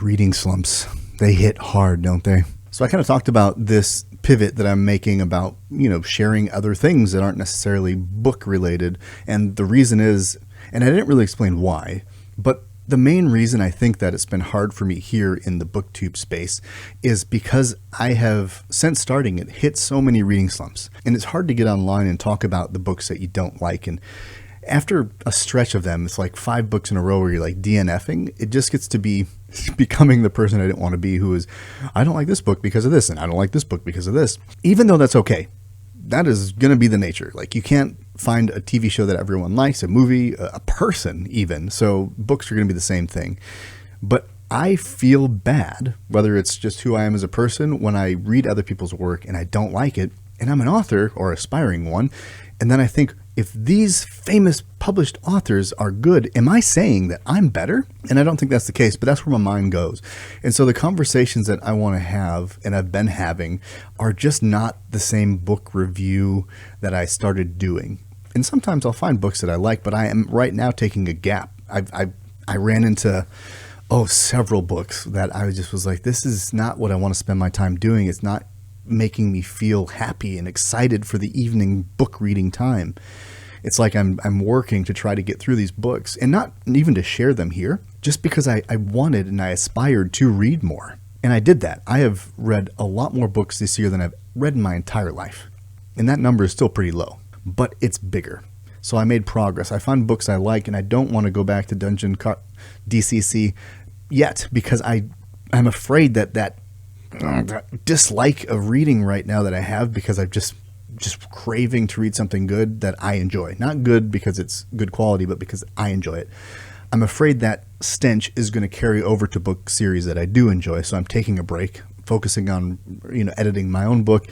Reading slumps. They hit hard, don't they? So I kind of talked about this pivot that I'm making about, sharing other things that aren't necessarily book related. And the reason is, and I didn't really explain why, but the main reason I think that it's been hard for me here in the booktube space is because I have, since starting it, hit so many reading slumps. And it's hard to get online and talk about the books that you don't like. And after a stretch of them, it's like 5 books in a row where you're like DNF'ing. It just gets to be becoming the person I didn't want to be, who is, I don't like this book because of this, and I don't like this book because of this. Even though that's okay. That is going to be the nature. Like, you can't find a TV show that everyone likes, a movie, a person even. So books are going to be the same thing. But I feel bad, whether it's just who I am as a person, when I read other people's work and I don't like it, and I'm an author or aspiring one, and then I think, if these famous published authors are good, am I saying that I'm better? And I don't think that's the case, but that's where my mind goes. And so the conversations that I want to have, and I've been having, are just not the same book review that I started doing. And sometimes I'll find books that I like, but I am right now taking a gap. I ran into several books that I just was like, this is not what I want to spend my time doing. It's not making me feel happy and excited for the evening book reading time. It's like I'm working to try to get through these books, and not even to share them here, just because I wanted and I aspired to read more. And I did that. I have read a lot more books this year than I've read in my entire life. And that number is still pretty low, but it's bigger. So I made progress. I found books I like, and I don't want to go back to DCC yet, because I'm afraid that dislike of reading right now that I have, because I've just craving to read something good that I enjoy. Not good because it's good quality, but because I enjoy it. I'm afraid that stench is going to carry over to book series that I do enjoy. So I'm taking a break, focusing on, editing my own book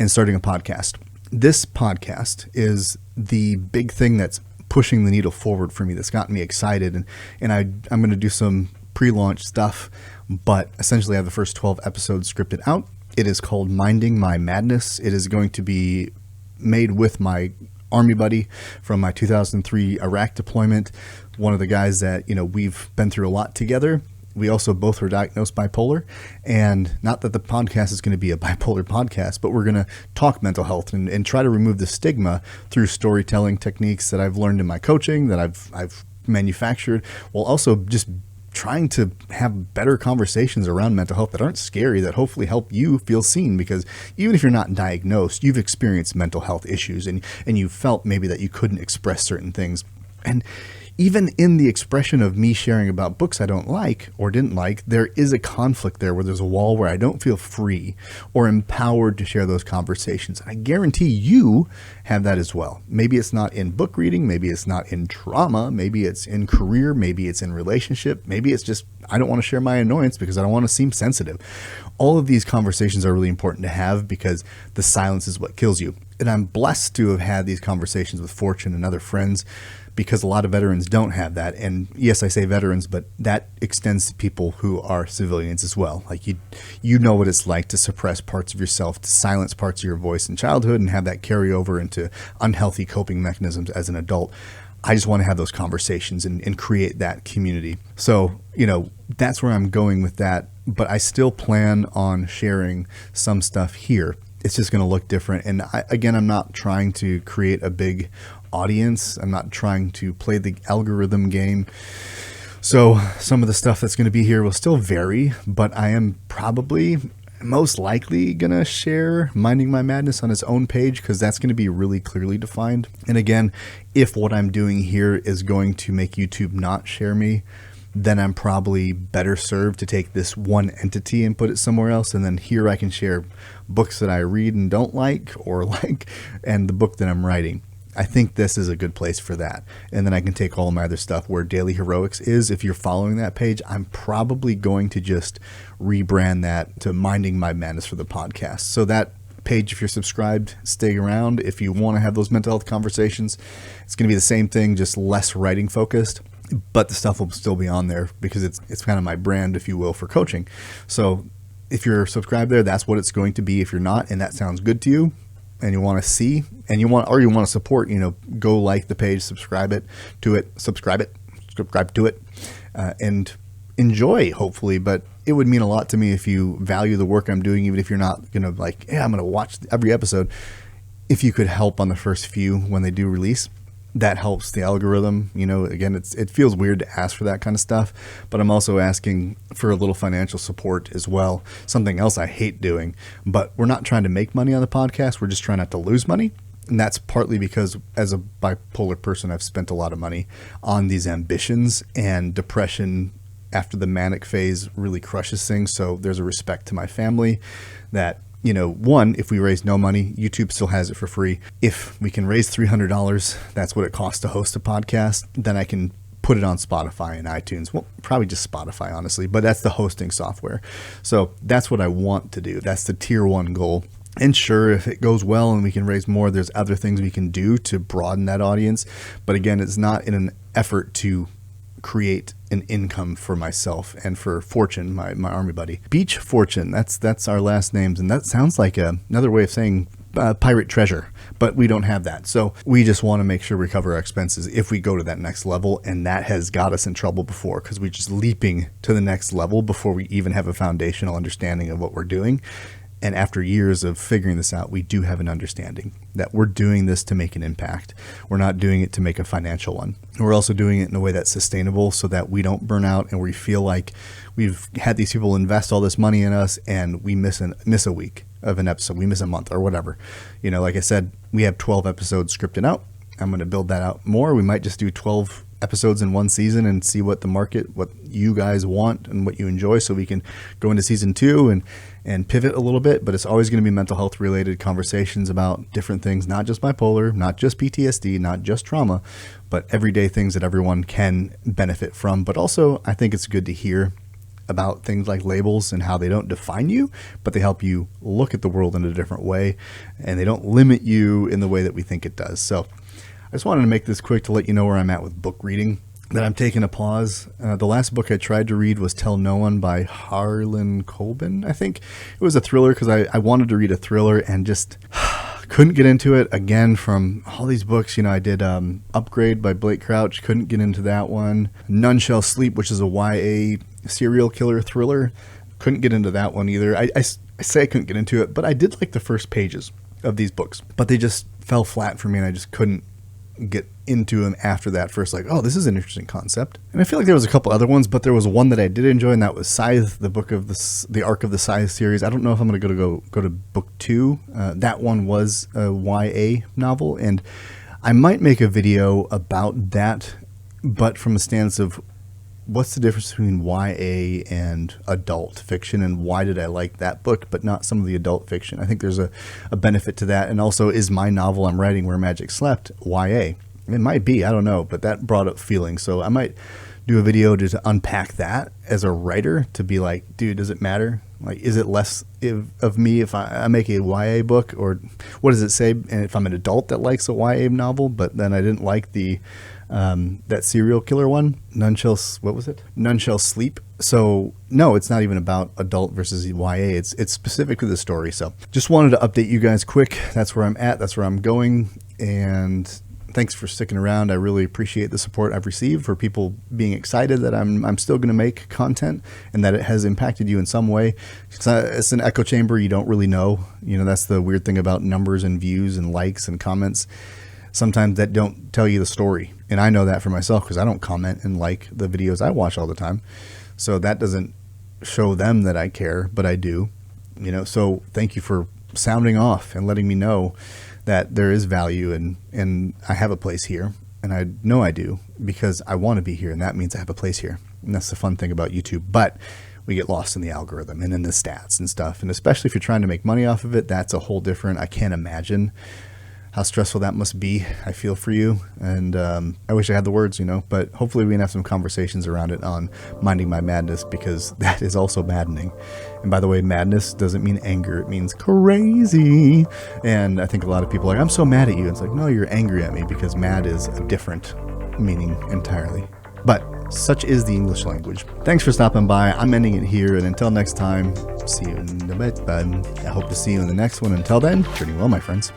and starting a podcast. This podcast is the big thing that's pushing the needle forward for me, that's gotten me excited. And I'm going to do some pre-launch stuff, but essentially I have the first 12 episodes scripted out. It is called Minding My Madness. It is going to be made with my Army buddy from my 2003 Iraq deployment, one of the guys that, we've been through a lot together. We also both were diagnosed bipolar, and not that the podcast is going to be a bipolar podcast, but we're going to talk mental health and try to remove the stigma through storytelling techniques that I've learned in my coaching, that I've manufactured, while also just trying to have better conversations around mental health that aren't scary, that hopefully help you feel seen. Because even if you're not diagnosed, you've experienced mental health issues, and you felt maybe that you couldn't express certain things. And even in the expression of me sharing about books I don't like or didn't like, there is a conflict there, where there's a wall where I don't feel free or empowered to share those conversations. And I guarantee you have that as well. Maybe it's not in book reading, maybe it's not in trauma, maybe it's in career, maybe it's in relationship, maybe it's just I don't want to share my annoyance because I don't want to seem sensitive. All of these conversations are really important to have, because the silence is what kills you. And I'm blessed to have had these conversations with Fortune and other friends, because a lot of veterans don't have that. And yes, I say veterans, but that extends to people who are civilians as well. Like, you know what it's like to suppress parts of yourself, to silence parts of your voice in childhood, and have that carry over into unhealthy coping mechanisms as an adult. I just want to have those conversations and create that community. So, that's where I'm going with that. But I still plan on sharing some stuff here. It's just going to look different. And I'm not trying to create a big audience. I'm not trying to play the algorithm game. So some of the stuff that's going to be here will still vary, but I am probably most likely going to share Minding My Madness on its own page, because that's going to be really clearly defined. And again, if what I'm doing here is going to make YouTube not share me, then I'm probably better served to take this one entity and put it somewhere else. And then here I can share books that I read and don't like, or like, and the book that I'm writing. I think this is a good place for that. And then I can take all of my other stuff where Daily Heroics is. If you're following that page, I'm probably going to just rebrand that to Minding My Madness for the podcast. So that page, if you're subscribed, stay around. If you want to have those mental health conversations, it's going to be the same thing, just less writing focused. But the stuff will still be on there, because it's kind of my brand, if you will, for coaching. So if you're subscribed there, that's what it's going to be. If you're not, and that sounds good to you, and you want to see, and you want to support, go like the page, subscribe to it, and enjoy, hopefully, but it would mean a lot to me if you value the work I'm doing, even if you're not going to like, yeah, I'm going to watch every episode. If you could help on the first few when they do release, that helps the algorithm. You know, again, it feels weird to ask for that kind of stuff, but I'm also asking for a little financial support as well. Something else I hate doing, but we're not trying to make money on the podcast. We're just trying not to lose money. And that's partly because as a bipolar person, I've spent a lot of money on these ambitions, and depression after the manic phase really crushes things. So there's a respect to my family that, you know, one, if we raise no money, YouTube still has it for free. If we can raise $300, that's what it costs to host a podcast, then I can put it on Spotify and iTunes. Well, probably just Spotify, honestly, but that's the hosting software. So that's what I want to do. That's the tier 1 goal. And sure, if it goes well and we can raise more, there's other things we can do to broaden that audience. But again, it's not in an effort to create an income for myself and for Fortune, my army buddy. Beach Fortune, that's our last names, and that sounds like another way of saying pirate treasure, but we don't have that. So we just want to make sure we cover our expenses if we go to that next level, and that has got us in trouble before because we're just leaping to the next level before we even have a foundational understanding of what we're doing. And after years of figuring this out, we do have an understanding that we're doing this to make an impact. We're not doing it to make a financial one. We're also doing it in a way that's sustainable so that we don't burn out and we feel like we've had these people invest all this money in us and we miss a week of an episode. We miss a month or whatever. You know, like I said, we have 12 episodes scripted out. I'm going to build that out more. We might just do 12 episodes in one season and see what the market, what you guys want and what you enjoy, so we can go into season 2 and pivot a little bit. But it's always going to be mental health related conversations about different things, not just bipolar, not just PTSD, not just trauma, but everyday things that everyone can benefit from. But also, I think it's good to hear about things like labels and how they don't define you, but they help you look at the world in a different way, and they don't limit you in the way that we think it does. So I just wanted to make this quick to let you know where I'm at with book reading, that I'm taking a pause. The last book I tried to read was Tell No One by Harlan Coben. I think it was a thriller because I wanted to read a thriller and just couldn't get into it. Again, from all these books, you know, I did Upgrade by Blake Crouch. Couldn't get into that one. None Shall Sleep, which is a YA serial killer thriller. Couldn't get into that one either. I say I couldn't get into it, but I did like the first pages of these books. But they just fell flat for me, and I just couldn't get into them after that first, like, oh, this is an interesting concept. And I feel like there was a couple other ones, but there was one that I did enjoy, and that was Scythe, the book of the arc of the Scythe series. I don't know if I'm going to go to book 2. That one was a YA novel, and I might make a video about that, but from a stance of what's the difference between YA and adult fiction, and why did I like that book but not some of the adult fiction? I think there's a benefit to that. And also, is my novel I'm writing, Where Magic Slept, YA? It might be, I don't know, but that brought up feelings. So I might do a video to unpack that as a writer, to be like, dude, does it matter? Like, is it less of me if I make a YA book, or what does it say? And if I'm an adult that likes a YA novel, but then I didn't like the that serial killer one, None Shall Sleep. So no, it's not even about adult versus YA. It's specific to the story. So just wanted to update you guys quick. That's where I'm at. That's where I'm going. And thanks for sticking around. I really appreciate the support I've received, for people being excited that I'm still going to make content and that it has impacted you in some way. It's an echo chamber. You don't really know. You know, that's the weird thing about numbers and views and likes and comments. Sometimes that don't tell you the story. And I know that for myself because I don't comment and like the videos I watch all the time. So that doesn't show them that I care, but I do. You know, so thank you for sounding off and letting me know that there is value and I have a place here. And I know I do, because I want to be here, and that means I have a place here. And that's the fun thing about YouTube. But we get lost in the algorithm and in the stats and stuff. And especially if you're trying to make money off of it, that's a whole different, I can't imagine how stressful that must be. I feel for you. And I wish I had the words, you know, but hopefully we can have some conversations around it on Minding My Madness, because that is also maddening. And by the way, madness doesn't mean anger. It means crazy. And I think a lot of people are like, I'm so mad at you. It's like, no, you're angry at me, because mad is a different meaning entirely. But such is the English language. Thanks for stopping by. I'm ending it here. And until next time, see you in the bed. I hope to see you in the next one. Until then, pretty well, my friends.